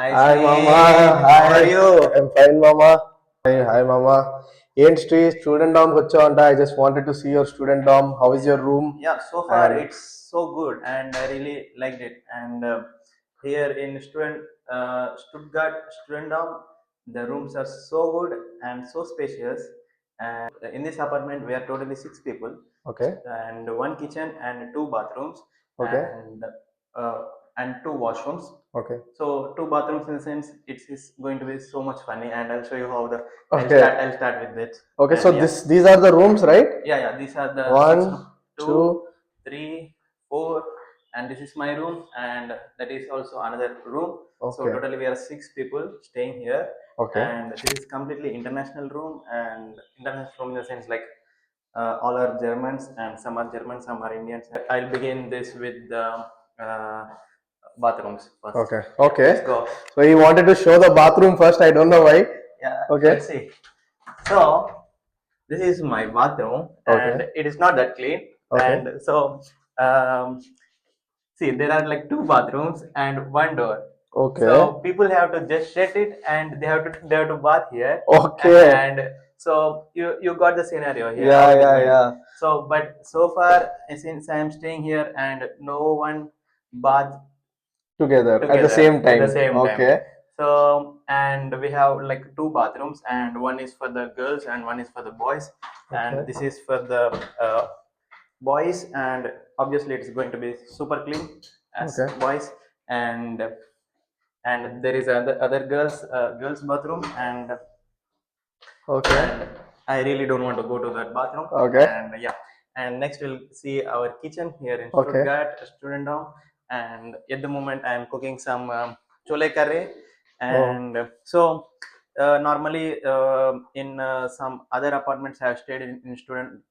Hi Hi Mama, Sri, how are hi. you? I'm fine Mama. Hi Mama. ఏంటి student డామ్ వచ్చావంట? I just wanted to see your student dorm. How is your room? Yeah, so far And it's so good and I really liked it. And here in Stuttgart student dorm, the rooms are so good and so spacious. And in this apartment, we are totally six people, okay, and one kitchen and two bathrooms, okay, uh, and two washrooms. okay, So two bathrooms in the sense it is going to be so much funny, and I'll show you how the okay, I'll start with it. okay. So And yeah, these are the rooms, right? yeah, these are the six, One, two, two. three, four, and this is my room, and that is also another room. So Okay, totally we are six people staying here, okay, and this is completely international room, and international room in the sense like all are Germans, and some are Germans, some are Indians. I'll begin this with the uh, bathrooms first. okay, Yeah, let's okay. go. So he wanted to show the bathroom first. I don't know why. Yeah, Okay, let's see. So this is my bathroom, okay, and it is not that clean. okay, And so, um, see, there are like two bathrooms and one door. okay, So people have to just shut it, and they have to bath here. okay. And so you got the scenario here how Yeah, it is yeah, going. yeah. So, but so far since I am staying here and no one bath Together at the together same at the time. same time. Okay, So, and we have like two bathrooms, and one is for the girls and one is for the boys. okay, And this is for the boys, and obviously it's going to be super clean as okay, boys. And there is other girls bathroom, okay, and I really don't want to go to that bathroom. okay, And yeah, and next we'll see our kitchen here in okay. Stuttgart, student dorm. And at the moment, I am cooking some chole curry. Oh, And normally in some other apartments, I have stayed in student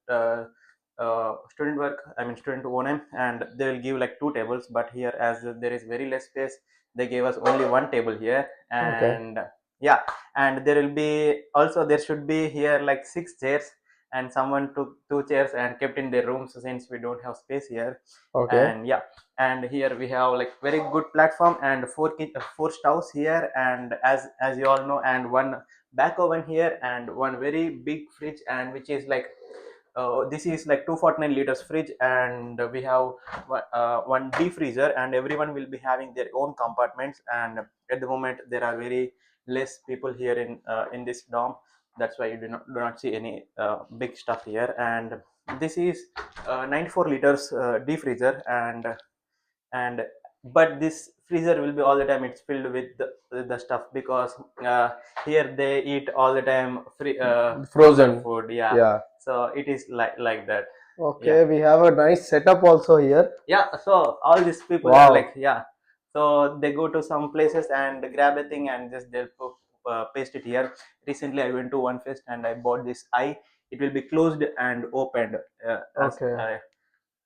work. I mean student O&M, and they will give like two tables. But here, as there is very less space, they gave us only one table here. okay, And yeah, and there will be also there should be here like six chairs, and someone took two chairs and kept in their rooms since we don't have space here. okay, And yeah, and here we have like very good platform and four stoves here, and as you all know, and one back oven here, and one very big fridge, and which is like this is like 249 liters fridge, and we have one deep freezer, and everyone will be having their own compartments. And at the moment there are very less people here in this dorm. That's why you do not see any big stuff here. And this is 94 liters deep freezer. And but this freezer will be all the time it's filled with the stuff, because uh, here they eat all the time frozen frozen. food. Yeah, Yeah. so it is like that. Yeah, Okay, we have a nice setup also here. yeah, so all these people are like, Wow. yeah, so they go to some places and grab a thing and just paste it here. Recently I went to one fest and I bought this eye. It will be closed and opened as Okay.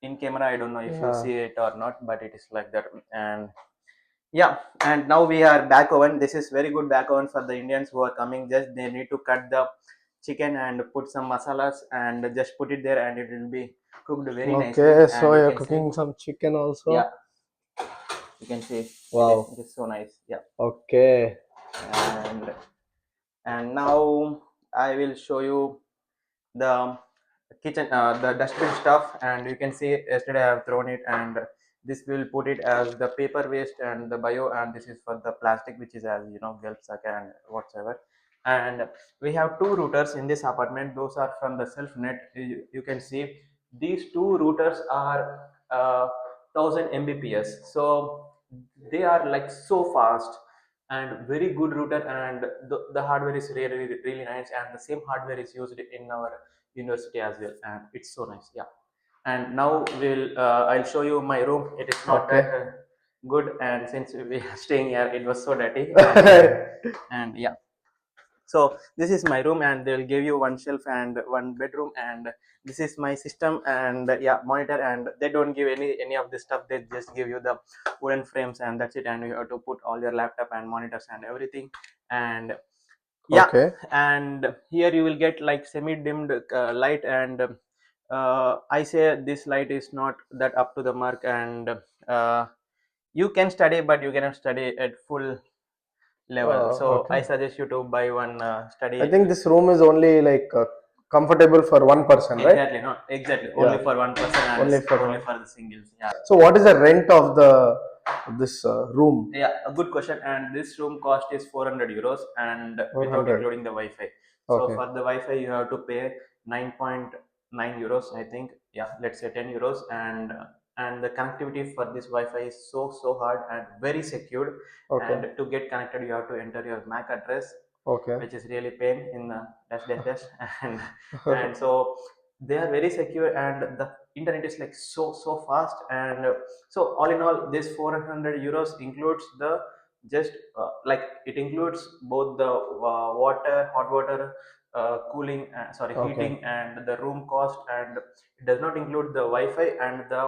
in camera. I don't know if you Yeah. see it or not, but it is like that. And yeah, and now we are back oven. This is very good back oven for the Indians who are coming. Just they need to cut the chicken and put some masalas and just put it there, and it will be cooked very nicely. Okay, so And you you're can see, cooking some chicken yeah, also. you can see Wow. it is so nice. Yeah, Okay. and now I will show you the kitchen, the dustbin stuff. And you can see yesterday I have thrown it, and this will put it as the paper waste and the bio, and this is for the plastic, which is, as you know, gelbsack and whatsoever. And we have two routers in this apartment. Those are from the self net. You can see these two routers are 1000 mbps, so they are like so fast and very good router. And the hardware is really nice, and the same hardware is used in our university as well, and it's so nice. Yeah, and now I'll show you my room. It is not that Okay. good, and since we are staying here, it was so dirty. And yeah, so this is my room, and they'll give you one shelf and one bedroom. And this is my system, and yeah, monitor. And they don't give any of this stuff. They just give you the wooden frames, and that's it. And you have to put all your laptop and monitors and everything. And yeah, Okay. and here you will get like semi dimmed light. And I say this light is not that up to the mark. And uh, you can study, but you cannot study at full level. So I Okay. suggest you to buy one I study. think this room is only like comfortable for one person, right? Exactly, no, exactly. Only Yeah, for one person and only for only one. for the singles. Yeah. So what is the rent of the this room? Yeah, a good question. And this room cost is 400 euros and without 400. including the Wi-Fi. So Okay. for the Wi-Fi, you have to pay 9.9 euros, I think. Yeah, let's say 10 euros. And the connectivity for this Wi-Fi is so hard and very secured. Okay. And to get connected, you have to enter your MAC address, Okay. which is really pain in the dash dash dash. and and so they are very secure and the internet is like so fast. And so all in all, this 400 euros includes the just like it includes both the water, hot water, cooling, sorry, Okay. heating, and the room cost, and it does not include the Wi-Fi and the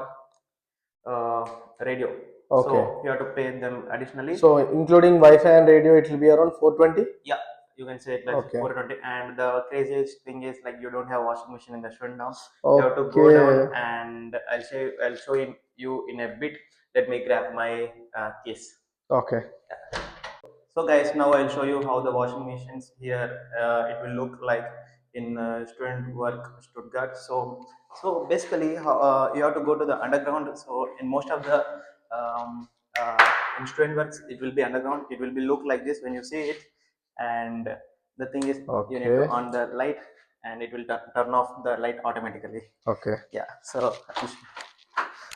uh, radio. Okay. So you have to pay them additionally. So including Wi-Fi and radio, it will be around 420. Yeah, you can say it like Okay. 420. And the craziest thing is like you don't have washing machine in the showdown. You have to go down, Okay. and I'll show you in a bit. Let me grab my case. Okay. So guys, now I'll show you how the washing machines here it will look like in student work Stuttgart. So basically, you have to go to the underground. So in most of the um, in student works, it will be underground. It will be look like this when you see it. And the thing is, you need to Okay. on the light, and it will turn off the light automatically. Okay. Yeah. So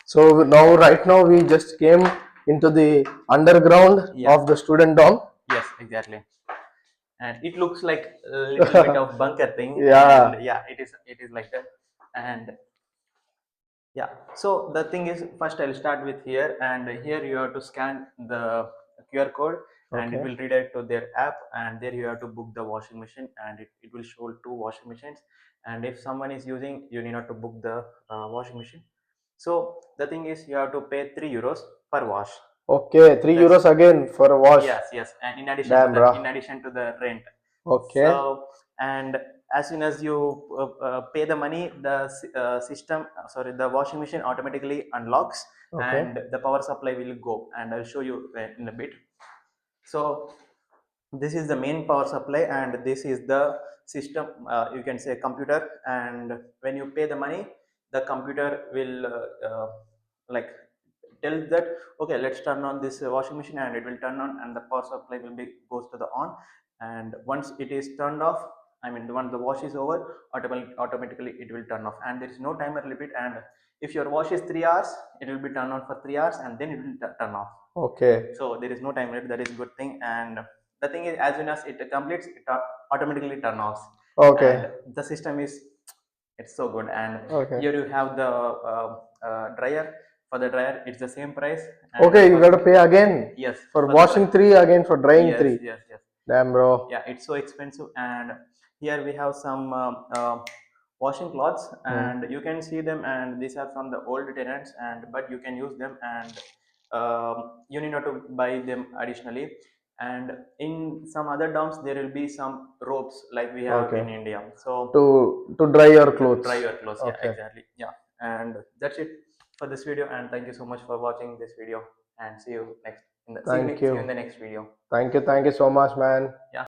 So now, right now, we just came into the underground yeah. of the student dorm. Yes, exactly. And it looks like a little bit of bunker thing, Yeah. and yeah, it is like that. And yeah, so the thing is, first I'll start with here, and here you have to scan the QR code, and it Okay. will redirect to their app, and there you have to book the washing machine, and it will show two washing machines. And if someone is using, you need not to book the washing machine. So the thing is, you have to pay 3 euros per wash. Okay. 3 That's euros again for a wash. yes, yes, and Damn, in bro. addition to the rent. Okay. So, and as soon as you pay the money, the system, sorry, the washing machine automatically unlocks, Okay. and the power supply will go. And I'll show you in a bit. So this is the main power supply, and this is the system. You can say computer. And when you pay the money, the computer will like tells that okay, let's turn on this washing machine, and it will turn on, and the power supply will be goes to the on. And once it is turned off, I mean once the wash is over, automatically it will turn off, and there is no timer limit. And if your wash is 3 hours, it will be turned on for 3 hours, and then it will turn off. Okay. So there is no time limit. That is a good thing. And the thing is, as soon as it completes, it automatically turn off. Okay. And the system is it's so good. And Okay. here you have the dryer. For the dryer, it's the same price. And Okay. You for gotta pay again yes, for for the washing dryer, three, again for drying yes, three. yes, yes. Damn, bro. Yeah, it's so expensive. And here we have some washing cloths, Hmm. and you can see them, and these are from the old tenants, and but you can use them. And you need not to buy them additionally. And in some other dorms, there will be some ropes like we have Okay. in India. So To dry your to clothes. dry your clothes. Yeah, Okay. exactly. Yeah. And that's it for this video. And thank you so much for watching this video. And see you Thank see you in you. the next video. Thank you. Thank you so much, man. Yeah.